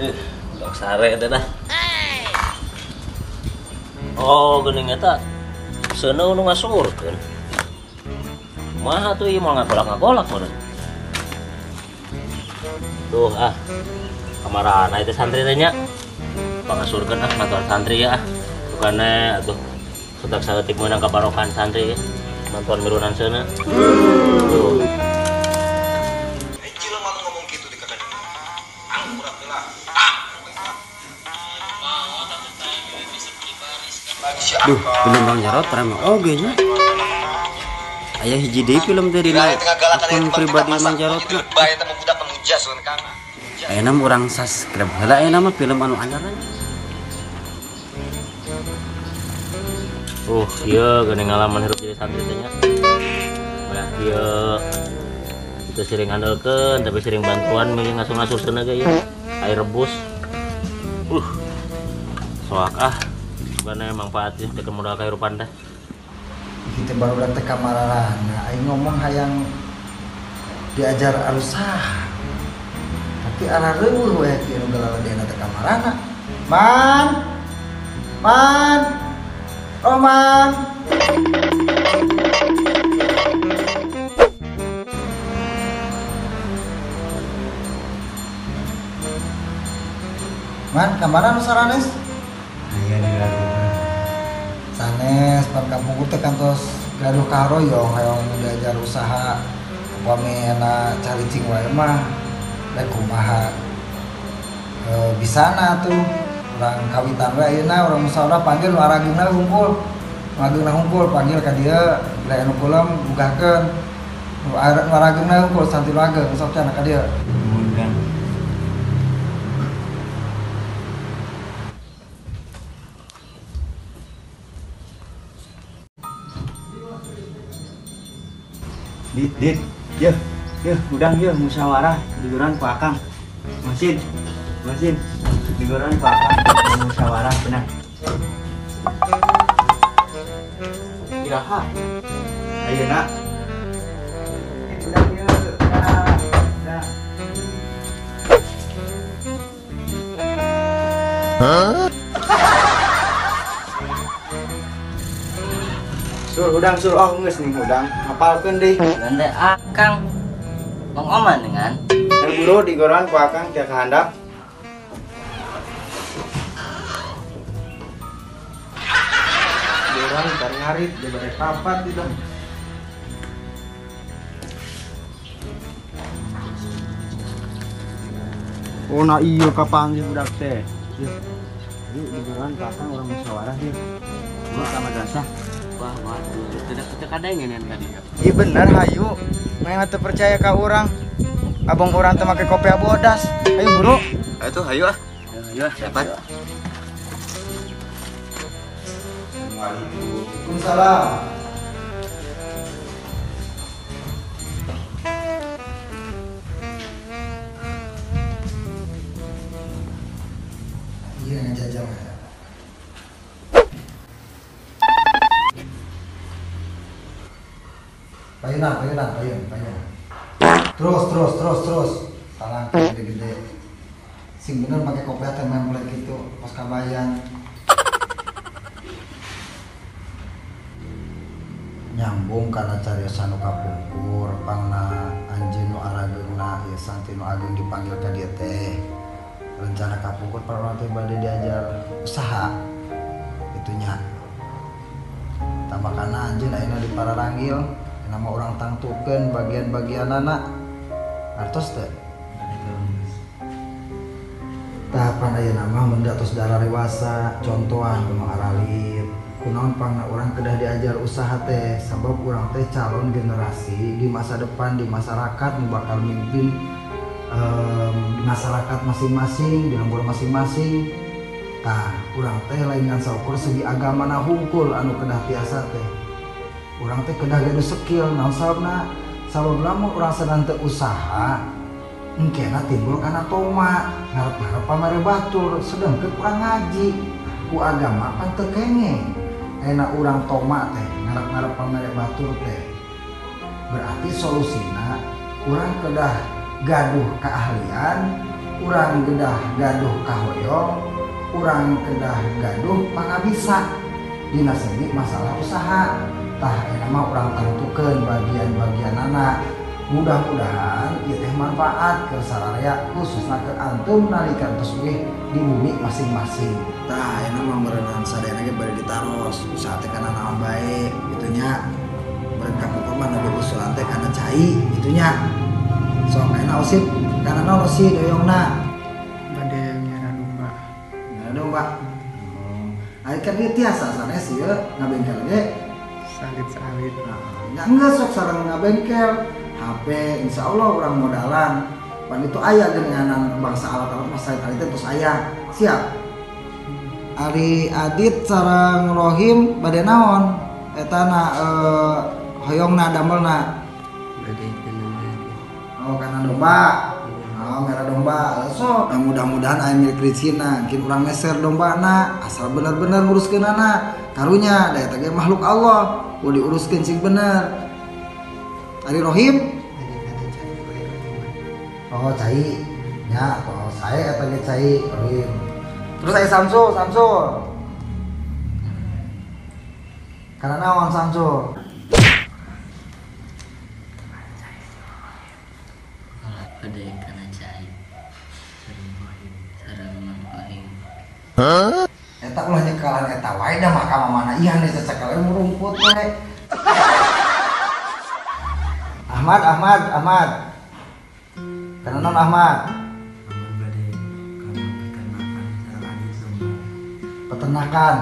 Udah sare teh dah. Oh, geuning eta. Seuneu nu ngasurkeun. Kumaha tuh ieu mau ngagolak-ngagolak meureun. Duh kamarana itu santri teh nya. Pangasurkeun nonton santri ya. Bukannya atuh sudak saeutik meunang kabarokan santri nonton mirunan seuneu. Tuh. Duh, film Bang Jarot rame oge nya. Aya hiji deui film teh dina akun pribadi Bang Jarot na. Ayeuna mah urang subscribe heula ayeuna mah film anu anyar. Ieu geuning ngalaman hirup jadi santri teh nya. Nah, ieu kita sering andalkeun tapi sering bantuan milih ngasur-ngasur seuneu ge ieu. Air rebus. Soak bukannya manfaatnya teu modal kahirupan teh. Kita baru datang ke Mararana, aing ngomong hayang diajar alusah. Tapi arah reueuh we kieu nu galadena teh ka Mararana. Man. Roman. Man, kamana nu saranes? Aya di lagu. Sanes pan kampung teh kantos gaduh karoyong hayang diajar usaha upamina caricing wae mah da kumaha bisana tuh urang kawitan we ayeuna urang musyawarah panggil nu arageuna hungkul panggil ka dieu da anu kulem bugakeun nu arageuna hungkul santi nu ageng sok cenah ka dieu. Dit, udang musyawarah digoran ku Akang. Masin, digoran ku Akang musyawarah benar. Iraha. Ayeuna. Sur geus nih udang. Hafalkeun deui. Gande Akang. Mang Oman dengan. Buru digoran ku Akang kia kahandap. Digoran tar ngarit di bare papat itu. Oh na iya kapanggil budak teh. Yuk digoran ku Akang urang musyawarah yuk. Gua ka madrasah. Wah, tidak kadang-kadang tadi. Iya bener hayu. Main teu percaya ka urang. Abang urang teh make kopi bodas. Ayo buru. Atuh hayu ah. Hayu dapat. Waalaikumsalam. Iya ngajajal. Payun. Terus. Salah gede-gede. Sing bener pakai kopi teh memplek gitu pas kabayan. Nyambung karena cariosan nu kapungkur pangna anjeun nu arageuna ieu santi nu ageng dipanggil ka dieu teh. Rencana kapungkur para teh bade diajar usaha. Itunya. Tambakana anjeun ayeuna di Pararanggil nama orang tangtukeun bagian-bagian anak artos teh tahapan aya nama menda tos darah dewasa contohan kumaha aralit kunaon pangna orang kedah diajar usaha teh sabab urang teh calon generasi di masa depan di masyarakat nu bakal mimpin di masyarakat masing-masing di lembur masing-masing tah urang teh lain ngan saukur segi agama na hungkul anu kedah tiasa teh urang teh kedah gaduh skill naon sabab lamun urang sedang teu usaha engkena timbul kana toma ngarep-ngarep pamere batur sedengkeun urang ngaji ku agama pan teu kengeng ayeuna urang toma teh ngarep-ngarep pamere batur teh berarti solusina urang kedah gaduh keahlian urang gedah gaduh kahoyong, urang kedah gaduh pangabisa dina segi masalah usaha. Tah eta mah urang tentukeun bagian-bagian anak. Mudah-mudahan ieu teh manfaat ke sararea khususna ke antum nalika tos ge di bumi masing-masing. Tah eta mah meureun sadayana ge bari ditaros, usaha teh kana naon bae kitu nya. Meureun kapukur mah nabi usulan teh kana cai kitu nya. Sok ayeuna osip kana naon sih doyongna? Bade nyara domba. Nyara domba. Ari kan ieu tiasa sanes ieu ngabengkel ge Salit-salit. Nah, enggak sok sareng ngabengkel HP insya Allah orang modalan pan itu ayah dengan bangsa alat-alat masa itu terus ayah siap. Ari Adit sareng Rohim bade naon eta na hoyongna damelna Bade kana oh kana domba oh merah domba so mudah-mudahan aya milik rizkina mungkin urang meser dombana asal bener-bener nguruskeunana karunya da eta ge makhluk Allah kudu diuruskeun sing bener. Ari Rohim oh cai nya oh saya eta ge cai Rohim. Terus saya Samsul karena naon Samsul Bade kana cai. Sareng Rohim. eta ulah nyekalan eta wae da mah ka mana iya nih cecekal rumput we. Ahmad kana naon Ahmad bade kana peternakan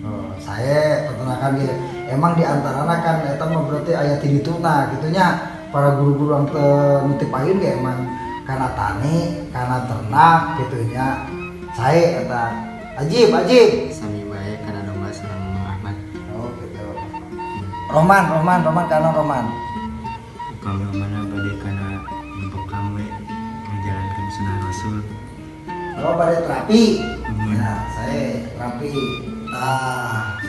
oh, saya peternakan gitu emang diantarana kan eta mah berarti aya ti dituna gitunya para guru-guru yang nitip ayeun ge emang kana tani kana ternak gitunya saya eta Ajib sami bae kana domba sareng Ahmad. oh gitu Roman kana Roman Upami mana bade kana bekam we ngajalankeun sunah Rasul. oh pada terapi nah saya terapi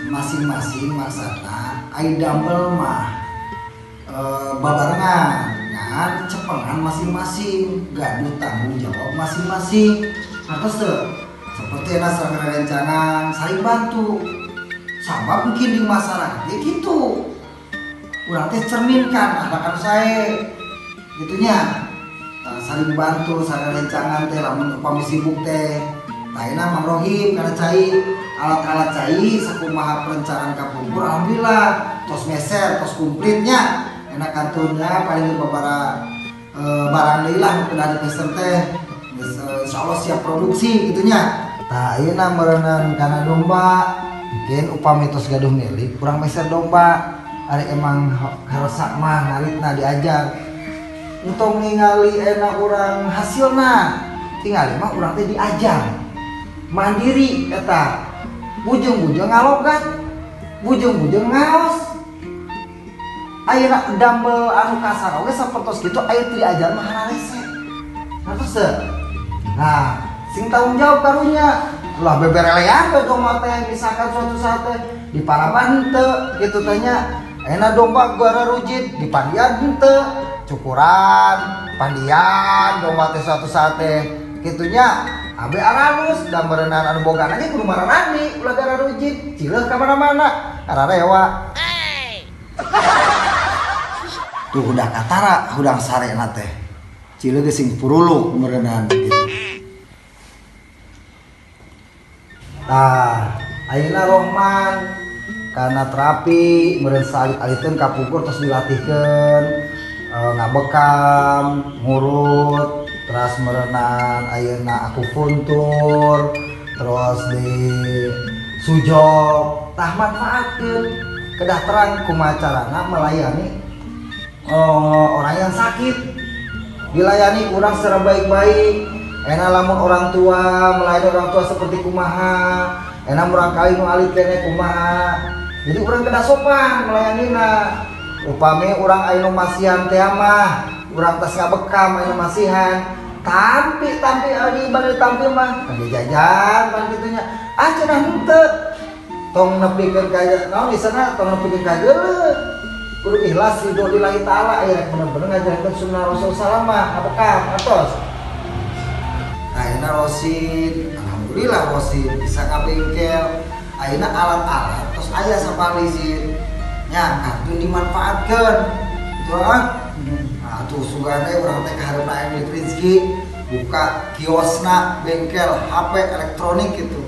masing-masing maksana ai damel mah babarengan ngan cepengan masing-masing gaduh tanggung jawab masing-masing atas tuh seperti enak sareng rencangan saling bantu sabab mungkin di masyarakat ya gitu urang teh cerminkan anak saya gitunya saling bantu saling rencangan teh lamun upami sibuk teh lainna Mang Rohim kana cai alat-alat cai sakumaha perencanaan kapungkur alhamdulillah tos meser tos kumplitnya enak kantunnya paling babara barang deui lah udah dipeser teh insyaallah siap produksi gitunya. Tah ayeuna meureunna kana domba mungkin upami tos gaduh milik kurang meser domba ari emang harasa mah ngaritna diajar untuk ningali enak urang hasilna tinggal mah urang teh diajar mandiri eta bujung-bujung ngalogat bujung-bujung ngaos ayeuna dambel anu kasar oge sapertos kitu aya teu diajar mah hararese ngertos teu nah sing tanggung jawab karunya lah beberelean we domba teh misalkan suatu saat teh di paraban henteu kitu teh nya enak domba gara rujit di pandian henteu cukuran pandian domba teh suatu saat teh kitunya abe aranus dan berenang anu bogaan aja kudu mararani ulah gara rujit cileuh ka mana-mana ararewa tuh udah katara hudang sarena teh cileuh ge sing puruluk merenang gitu. Nah, ayeuna Rohman karena terapi meureun salit aliteun kapungkur terus dilatihkeun ngabekam, ngurut, terus merenang ayeuna akupuntur, terus di sujok, tah manfaatkeun kedah terang kumaha carana melayani orang yang sakit. Dilayani urang secara baik-baik. Enak lamun orang tua melayani orang tua seperti kumaha enak urang kali nu alit kene kumaha jadi urang kedah sopan melayanina upami urang anu masihan teh mah urang tos ngabekam anu masihan tampi ari bade tampi mah kage jajan pan kitunya cenah henteu tong nepikeun ka naon di sana tong nepikeun ka geuleuh kudu ikhlas ridho lillahi taala ya bener-bener ngajarankeun sunnah Rasul sallallahu ngabekam atos ayeuna Rosin, alhamdulillah Rosin bisa ngabengkel. Ayeuna alat-alat terus aya sapalisin. Nya kartu dimanfaatkeun. Tuh nah, tuh sugane urang teh kaharepna aya milik rezeki buka kiosna bengkel HP elektronik gitu.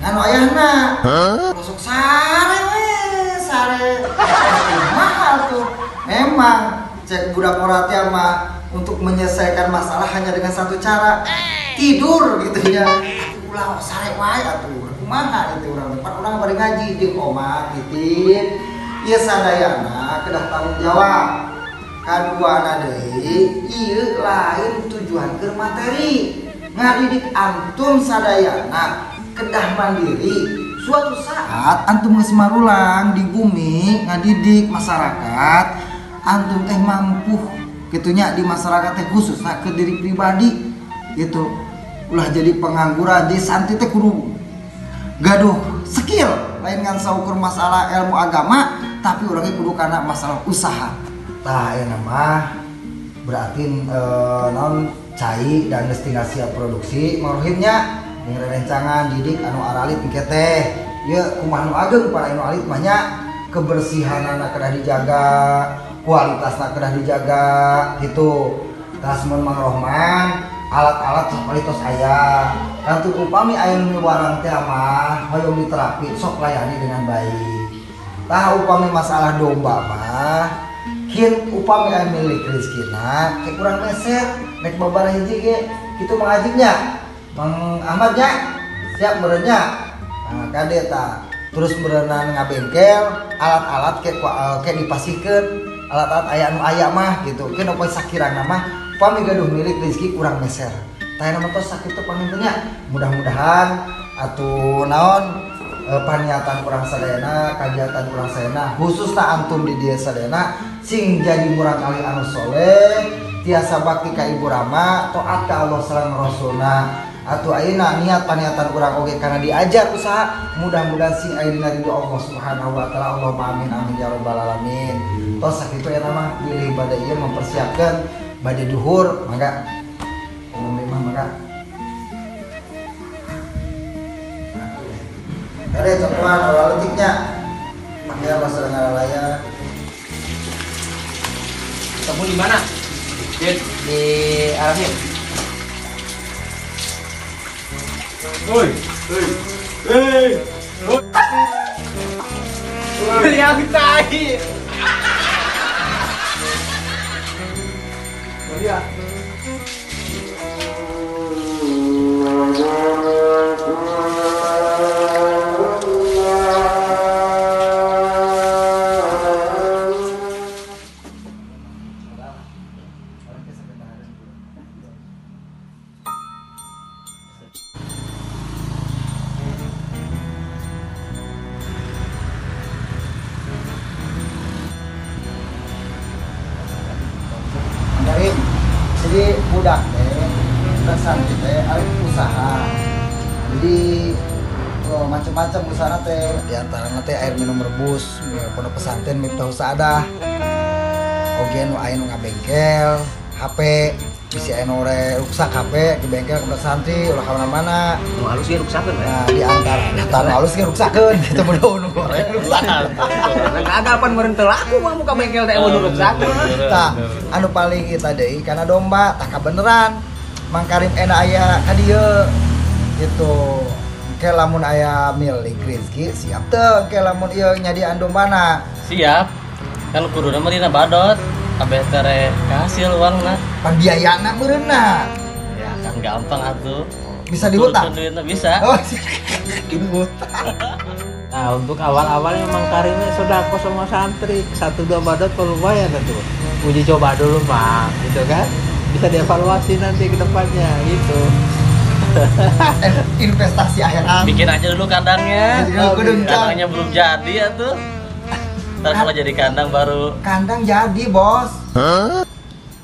Nganu ayahna masuk sare we sare mahal tuh. Memang cek budak orang teh mah untuk menyelesaikan masalah hanya dengan satu cara, tidur gitu ya. Ulah sare wae atuh kumaha itu urang tempat urang bari ngaji jeung omah titin ieu sadayana kedah tanggung jawab. Kaduana deui ieu lain tujuan keur materi ngadidik antum sadayana kedah mandiri. Suatu saat antum geus marulang di bumi ngadidik masyarakat, antum teh mampu gitunya di masyarakat teh khususna ke diri pribadi gitu. Ulah jadi pengangguran, jadi santri teh kudu gaduh skill lain ngan saukur masalah ilmu agama, tapi orangnya kudu kana masalah usaha. Tah aya mah berarti naon cai dan destinasi produksi marohimnya rencangan didik anu aralit engke teh ieu kumaha nu ageng para anu alit mah nya kebersihanana kedah dijaga, kualitasna kedah dijaga gitu. Tasmun Mang Rohman alat-alat kualitas aya. Kantu upami aya nu warang teh mah hoyong diterapi sok layani dengan baik. Tah upami masalah domba mah hin upami aya milik rezekina ke kurang meser nek babaraha hiji ge kitu Mang Ajibnya. Mang Ahmad nya siap beureunya. Nah, kade ta. Terus berenang ngabengkel, alat-alat kayak dipasikeun, alat-alat aya anu aya mah gitu. Keun opoe sakirana mah upami gaduh milik rezeki kurang meser. Tah mah tos sakitu pangintennya. Mudah-mudahan atuh naon paniatan urang sadayana, kagiatan urang sadayana, khususna antum di dieu sadayana sing jadi murang kali anu soleh, tiasa bakti ka Ibu Rama, taat ka Allah sareng Rasulna. Atuh ayeuna niat paniatan urang oge karena diajar usaha, mudah-mudahan sing aya dina ridho Allah Subhanahu wa taala. Allahumma amin amin ya rabbal alamin. Tos sakitu eta mah pilih bade ieu mempersiapkan bade duhur mangga. Mangga. Ada cokolan olah letiknya. Mangga bahasa Ngaralaya. Ketemu di mana? Di Arahim. Oi. Lihat tai. Lihat. Jadi budak santri teh alih usaha. Jadi macam-macam usaha teh di antaranya teh air minum rebus, pondok pesantren Miftahus Saadah. Oge nu aya nu ngabengkel, HP, bisi aya nu ruksak HP di bengkel pondok santri ulah ka mana-mana. Nu halus ge ruksakeun we. Nah, di antara tanu halus ge ruksakeun gitu mudah nu ruksakeun. Kagak pan meureun teu laku mah muka bengkel teh nu ruksakeun. Tah, anu paling kita deui kana domba tah kabeneran. Mang Karim ena aya ka dieu gitu. Engke lamun aya milik rezeki siap teu engke lamun ieu nyadian dombana. Siap. Kan kuduna mah dina badot. Kabeh teh kahasil uangna. Pan biayana meureunna. Ya kan gampang atuh. Bisa dihutang. Duitnya bisa. Oh, dihutang. Nah untuk awal-awalnya Mang Karimnya sodako sama santri 1-2 badot kalau lumayan tuh uji coba dulu Mang gitu kan bisa dievaluasi nanti ke depannya gitu. Investasi akhirat. Bikin aja dulu kandangnya. Kudu Kandangnya belum jadi ya tuh. Ntar kalau jadi kandang baru. Kandang jadi bos.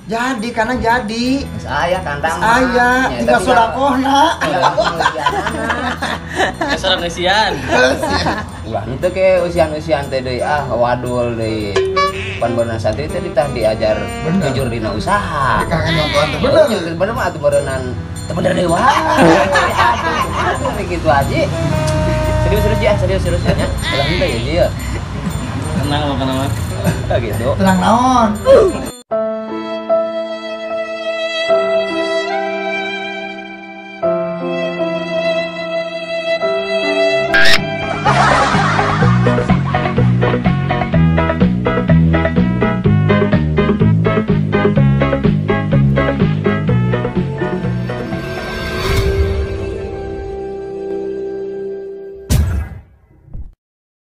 Jadi kandang jadi. Saya kandang. Saya tinggal sodakohna. Keserang isian. Wah, itu ke usian-usian teh deui wadul deui. pan berenang santri teh ditah diajar Bener. jujur dina usaha. Kangen nyontohan tuh Bener, bener. bener mah atuh berenang temen dewa. Aduh, gitu aja. Serius ya. Ulah minta ya dia. Tenang apa kenapa? Gitu. Tenang naon.